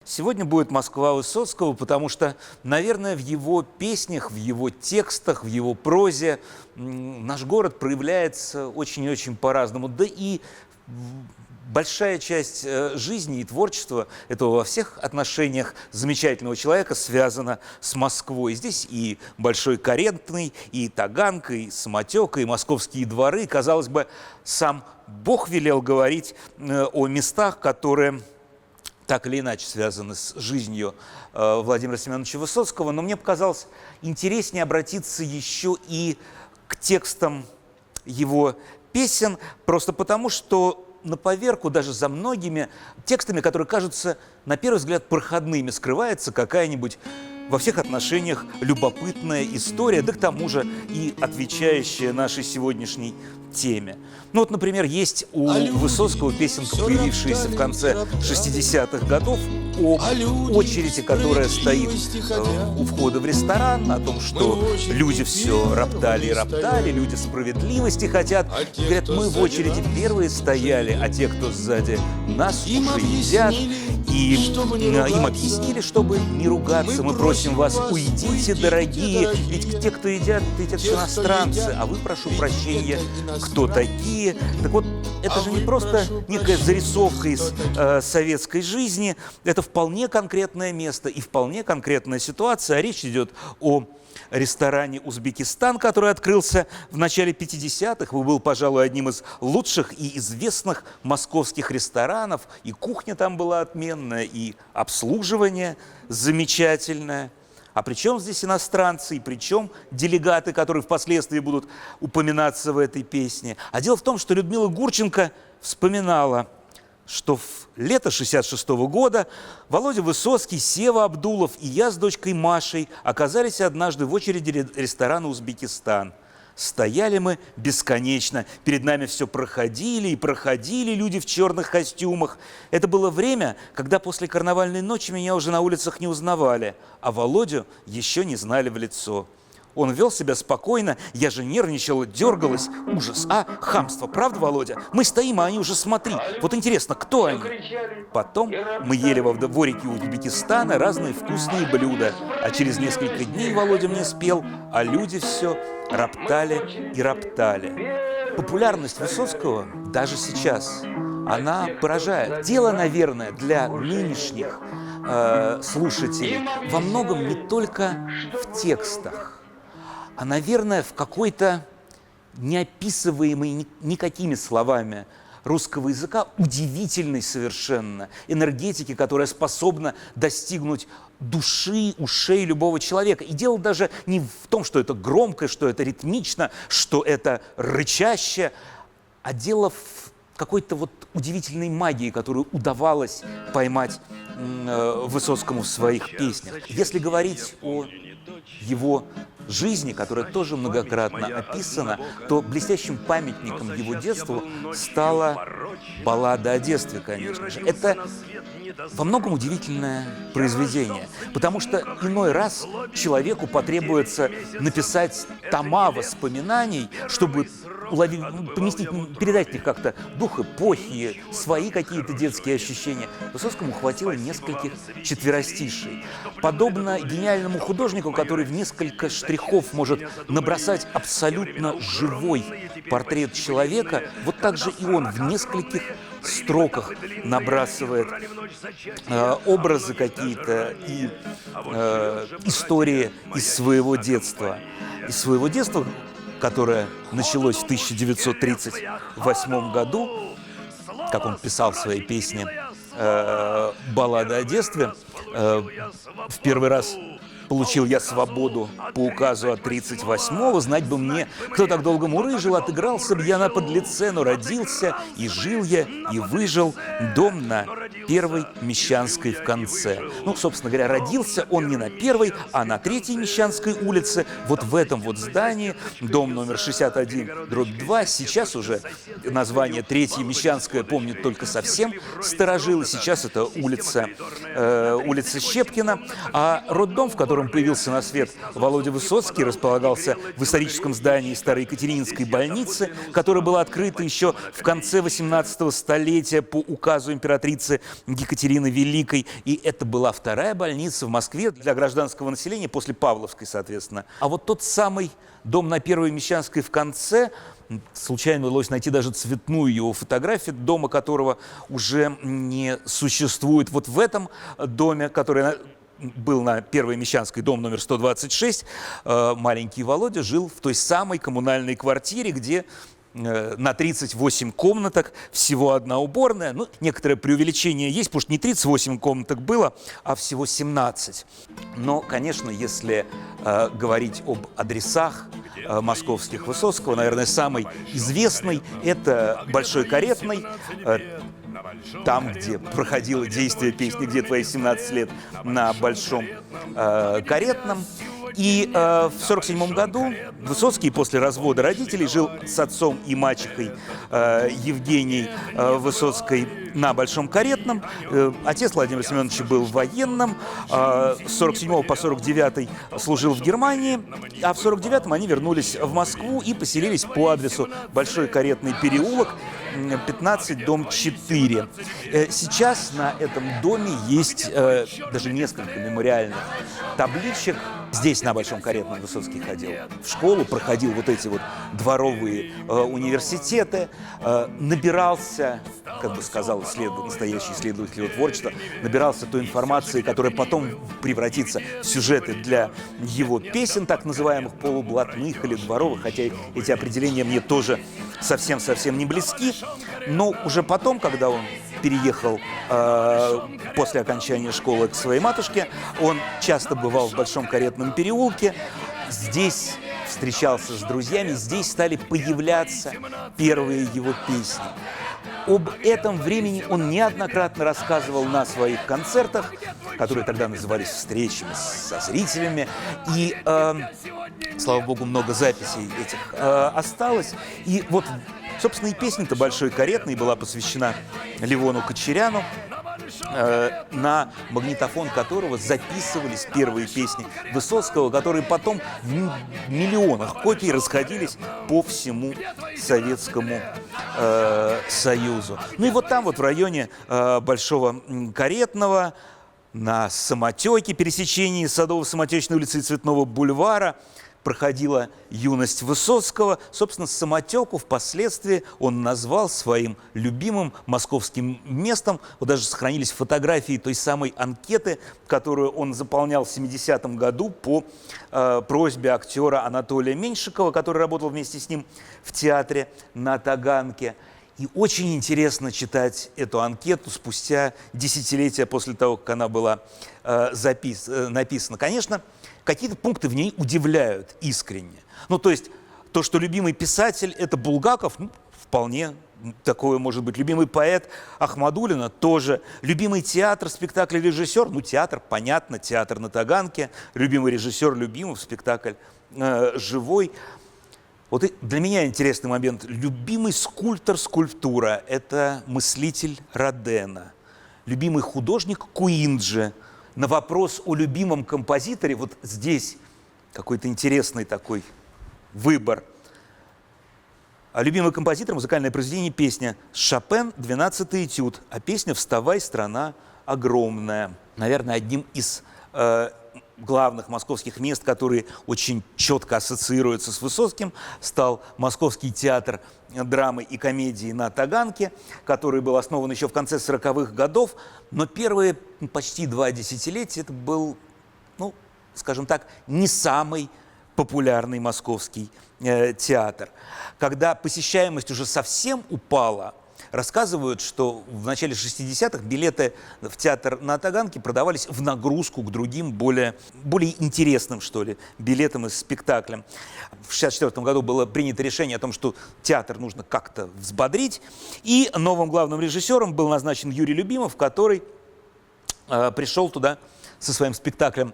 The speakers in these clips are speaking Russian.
Сегодня будет Москва Высоцкого, потому что, наверное, в его песнях, в его текстах, в его прозе наш город проявляется очень и очень по-разному. Да и большая часть жизни и творчества этого во всех отношениях замечательного человека связана с Москвой. Здесь и Большой Каретный, и Таганка, и Самотека, и Московские дворы. Казалось бы, сам Бог велел говорить о местах, которые так или иначе связаны с жизнью Владимира Семеновича Высоцкого, но мне показалось интереснее обратиться еще и к текстам его песен, просто потому, что на поверку даже за многими текстами, которые кажутся на первый взгляд проходными, скрывается какая-нибудь во всех отношениях любопытная история, да к тому же и отвечающая нашей сегодняшней теме. Ну вот, например, есть у Высоцкого песенка, появившаяся в конце 60-х годов, о очереди, которая стоит у входа в ресторан, о том, что люди все роптали и роптали, люди справедливости хотят. Говорят, мы в очереди первые стояли, а те, кто сзади нас, уже едят. И им объяснили, чтобы не ругаться, мы просим вас, уйдите, дорогие, ведь те, кто едят все иностранцы, а вы, прошу прощения, кто такие? Так вот, это же не просто некая зарисовка из советской жизни, это вполне конкретное место и вполне конкретная ситуация, а речь идет о ресторане «Узбекистан», который открылся в начале 50-х, и был, пожалуй, одним из лучших и известных московских ресторанов. И кухня там была отменная, и обслуживание замечательное. А при чем здесь иностранцы, и при чем делегаты, которые впоследствии будут упоминаться в этой песне? А дело в том, что Людмила Гурченко вспоминала, что в лето 66-го года Володя Высоцкий, Сева Абдулов и я с дочкой Машей оказались однажды в очереди ресторана «Узбекистан». Стояли мы бесконечно, перед нами все проходили и проходили люди в черных костюмах. Это было время, когда после карнавальной ночи меня уже на улицах не узнавали, а Володю еще не знали в лицо. Он вел себя спокойно, я же нервничала, дергалась. Ужас, хамство, правда, Володя? Мы стоим, а они уже смотри. Вот интересно, кто они? Потом мы ели во дворике Узбекистана разные вкусные блюда. А через несколько дней Володя мне спел, а люди все роптали и роптали. Популярность Высоцкого даже сейчас, она поражает. Дело, наверное, для нынешних слушателей во многом не только в текстах, а, наверное, в какой-то неописываемой никакими словами русского языка удивительной совершенно энергетики, которая способна достигнуть души, ушей любого человека. И дело даже не в том, что это громко, что это ритмично, что это рычаще, а дело в какой-то вот удивительной магии, которую удавалось поймать Высоцкому в своих песнях. Если говорить о его жизни, которая тоже многократно описана, то блестящим памятником его детству стала баллада о детстве, конечно же. Это во многом удивительное произведение, потому что иной раз человеку потребуется написать тома воспоминаний, чтобы поместить, передать в них как-то дух эпохи, свои какие-то детские ощущения. Высоцкому хватило нескольких четверостишей. Подобно гениальному художнику, который в несколько штрихов может набросать абсолютно живой портрет человека, вот так же и он в нескольких строках набрасывает образы какие-то и истории из своего детства. Из своего детства, которое началось в 1938 году, как он писал в своей песне «Баллада о детстве», в первый раз получил я свободу по указу от 38-го, знать бы мне, кто так долго мурыжил, отыгрался б я на подлеце, но родился, и жил я, и выжил, дом на Первой Мещанской в конце. Ну, собственно говоря, родился он не на Первой, а на Третьей Мещанской улице, вот в этом вот здании, дом номер 61/2, сейчас уже название Третья Мещанская помнит только совсем старожилы, сейчас это улица Щепкина, а роддом, в котором появился на свет Володя Высоцкий, располагался в историческом здании Староекатерининской больницы, которая была открыта еще в конце 18 столетия по указу императрицы Екатерины Великой. И это была вторая больница в Москве для гражданского населения после Павловской, соответственно. А вот тот самый дом на Первой Мещанской в конце, случайно удалось найти даже цветную его фотографию, дома которого уже не существует. Вот в этом доме, который был на Первой Мещанской, дом номер 126, маленький Володя жил в той самой коммунальной квартире, где на 38 комнаток, всего одна уборная. Ну, некоторое преувеличение есть, потому что не 38 комнаток было, а всего 17. Но, конечно, если говорить об адресах московских Высоцкого, наверное, самый известный – это Большой Каретный, там, где проходило действие песни «Где твои 17 лет» на Большом Каретном. И в 1947 году Высоцкий после развода родителей жил с отцом и мачехой Евгенией Высоцкой на Большом Каретном. Отец Владимира Семеновича был военным, с 1947 по 1949 служил в Германии, а в 1949 они вернулись в Москву и поселились по адресу Большой Каретный переулок, 15, дом 4. Сейчас на этом доме есть даже несколько мемориальных табличек. Здесь, на Большом Каретном, Высоцкий ходил в школу, проходил вот эти вот дворовые университеты, набирался, как бы сказал настоящий исследователь его творчества, набирался той информации, которая потом превратится в сюжеты для его песен, так называемых полублатных или дворовых, хотя эти определения мне тоже совсем не близки. Но уже потом, когда он переехал после окончания школы к своей матушке, он часто бывал в Большом Каретном переулке. Здесь встречался с друзьями, здесь стали появляться первые его песни. Об этом времени он неоднократно рассказывал на своих концертах, которые тогда назывались встречами со зрителями. И, слава богу, много записей этих осталось. И вот, собственно, и песня-то «Большой Каретный» была посвящена Левону Кочеряну, на магнитофон которого записывались первые песни Высоцкого, которые потом в миллионах копий расходились по всему Советскому Союзу. Ну и вот там, вот в районе Большого Каретного, на самотеке, пересечении Садово-Самотечной улицы и Цветного бульвара, проходила юность Высоцкого. Собственно, самотеку впоследствии он назвал своим любимым московским местом. Вот даже сохранились фотографии той самой анкеты, которую он заполнял в 70-м году по просьбе актера Анатолия Меньшикова, который работал вместе с ним в театре на Таганке. И очень интересно читать эту анкету спустя десятилетия после того, как она была написана. Конечно, какие-то пункты в ней удивляют искренне. Ну, то есть, то, что любимый писатель – это Булгаков, ну, вполне такое может быть. Любимый поэт Ахмадуллина тоже. Любимый театр, спектакль, режиссер, ну, театр, понятно, театр на Таганке. Любимый режиссер Любимов, спектакль «Живой». Вот для меня интересный момент. Любимый скульптор, скульптура – это мыслитель Родена. Любимый художник Куинджи. На вопрос о любимом композиторе, вот здесь какой-то интересный такой выбор. А любимый композитор, музыкальное произведение, песня «Шопен, 12-й этюд», а песня «Вставай, страна огромная». Наверное, одним из главных московских мест, которые очень четко ассоциируются с Высоцким, стал Московский театр драмы и комедии на Таганке, который был основан еще в конце 40-х годов, но первые почти 2 десятилетия это был, ну, скажем так, не самый популярный московский театр. Когда посещаемость уже совсем упала, рассказывают, что в начале 60-х билеты в театр на Таганке продавались в нагрузку к другим, более интересным, что ли, билетам из спектакля. В 1964 году было принято решение о том, что театр нужно как-то взбодрить, и новым главным режиссером был назначен Юрий Любимов, который пришел туда со своим спектаклем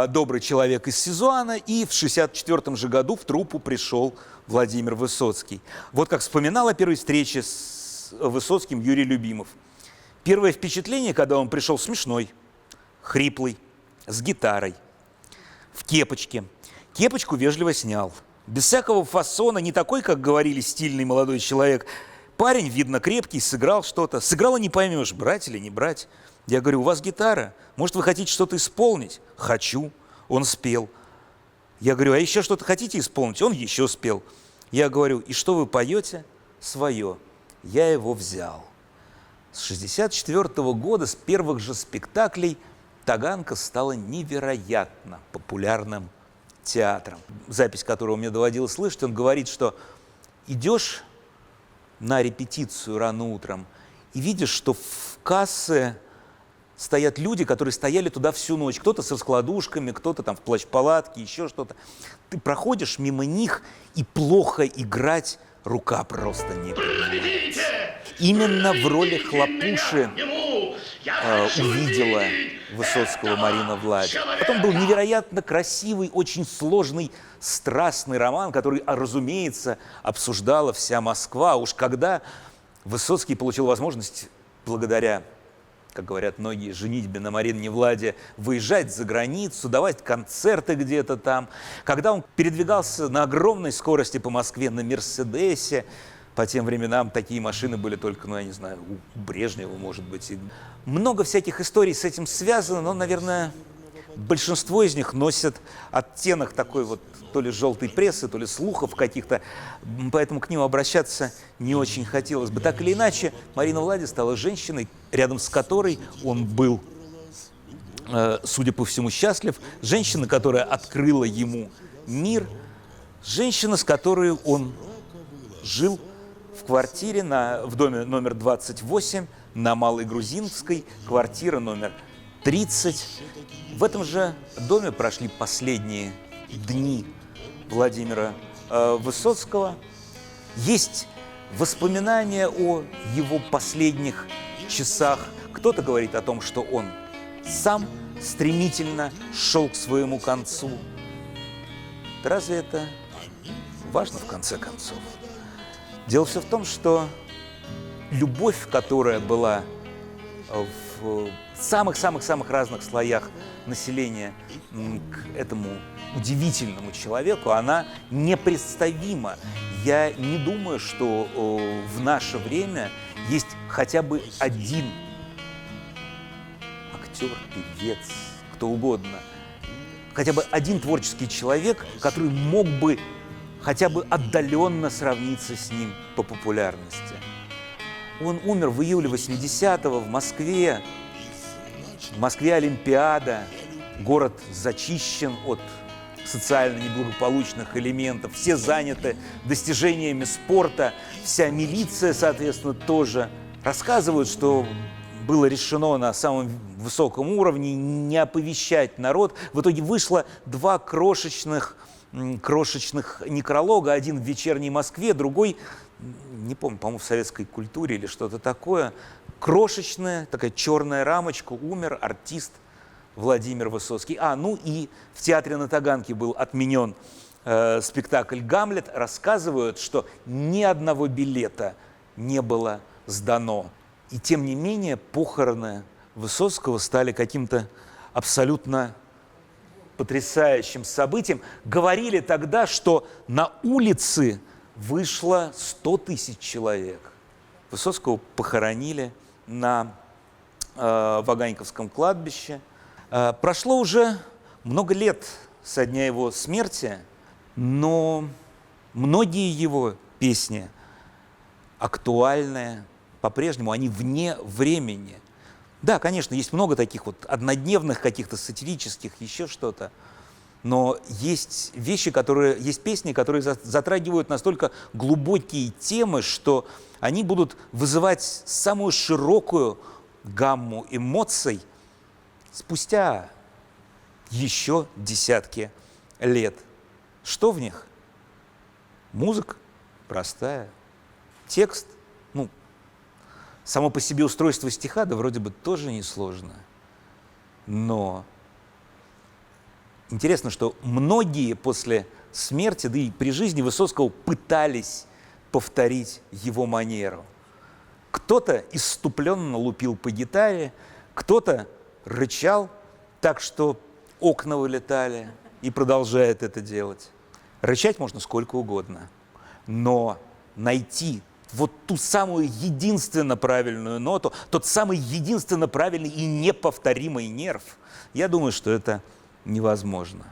«Добрый человек из Сизуана», и в 1964 же году в труппу пришел Владимир Высоцкий. Вот как вспоминал о первой встрече с Высоцким Юрий Любимов. Первое впечатление, когда он пришел: смешной, хриплый, с гитарой, в кепочке. Кепочку вежливо снял. Без всякого фасона, не такой, как говорили, стильный молодой человек. Парень, видно, крепкий, сыграл что-то. Сыграл и не поймешь, брать или не брать. Я говорю, у вас гитара, может, вы хотите что-то исполнить? Хочу. Он спел. Я говорю, а еще что-то хотите исполнить? Он еще спел. Я говорю, и что вы поете? Свое. Я его взял. С 1964 года, с первых же спектаклей, Таганка стала невероятно популярным театром. Запись, которую мне доводилось слышать, он говорит, что идешь на репетицию рано утром и видишь, что в кассе стоят люди, которые стояли туда всю ночь. Кто-то с раскладушками, кто-то там в плащ-палатке, еще что-то. Ты проходишь мимо них, и плохо играть рука просто не поднимается. Именно в роли Хлопуши увидела Высоцкого Марина Владь. Потом был невероятно красивый, очень сложный, страстный роман, который, разумеется, обсуждала вся Москва. Уж когда Высоцкий получил возможность, благодаря, как говорят многие, женитьбе на Марине Владе, выезжать за границу, давать концерты где-то там, когда он передвигался на огромной скорости по Москве на «Мерседесе», по тем временам такие машины были только, ну, я не знаю, у Брежнева, может быть. И много всяких историй с этим связано, но, наверное, большинство из них носят оттенок такой вот то ли желтой прессы, то ли слухов каких-то, поэтому к ним обращаться не очень хотелось бы. Так или иначе, Марина Влади стала женщиной, рядом с которой он был, судя по всему, счастлив, женщина, которая открыла ему мир, женщина, с которой он жил в квартире в доме номер 28 на Малой Грузинской, квартира номер 30. В этом же доме прошли последние дни Владимира Высоцкого. Есть воспоминания о его последних часах. Кто-то говорит о том, что он сам стремительно шел к своему концу. Да разве это важно в конце концов? Дело все в том, что любовь, которая была в самых-самых-самых разных слоях населения к этому удивительному человеку, она непредставима. Я не думаю, что в наше время есть хотя бы один актер, певец, кто угодно, хотя бы один творческий человек, который мог бы хотя бы отдаленно сравниться с ним по популярности. Он умер в июле 80-го в Москве. В Москве Олимпиада. Город зачищен от социально неблагополучных элементов. Все заняты достижениями спорта. Вся милиция, соответственно, тоже. Рассказывают, что было решено на самом высоком уровне не оповещать народ. В итоге вышло два крошечных некролога. Один в «Вечерней Москве», другой, не помню, по-моему, в «Советской культуре» или что-то такое. Крошечная, такая черная рамочка, умер артист Владимир Высоцкий. Ну и в театре на Таганке был отменен спектакль «Гамлет». Рассказывают, что ни одного билета не было сдано. И тем не менее похороны Высоцкого стали каким-то абсолютно потрясающим событием. Говорили тогда, что на улицы вышло 100 тысяч человек. Высоцкого похоронили на Ваганьковском кладбище. Прошло уже много лет со дня его смерти, но многие его песни актуальные по-прежнему, они вне времени. Да, конечно, есть много таких вот однодневных каких-то сатирических, еще что-то, но есть вещи, есть песни, которые затрагивают настолько глубокие темы, что они будут вызывать самую широкую гамму эмоций спустя еще десятки лет. Что в них? Музыка простая, текст, само по себе устройство стиха, да вроде бы тоже несложно. Но интересно, что многие после смерти, да и при жизни Высоцкого пытались повторить его манеру. Кто-то исступленно лупил по гитаре, кто-то рычал так, что окна вылетали, и продолжает это делать. Рычать можно сколько угодно, но найти вот ту самую единственно правильную ноту, тот самый единственно правильный и неповторимый нерв, я думаю, что это невозможно.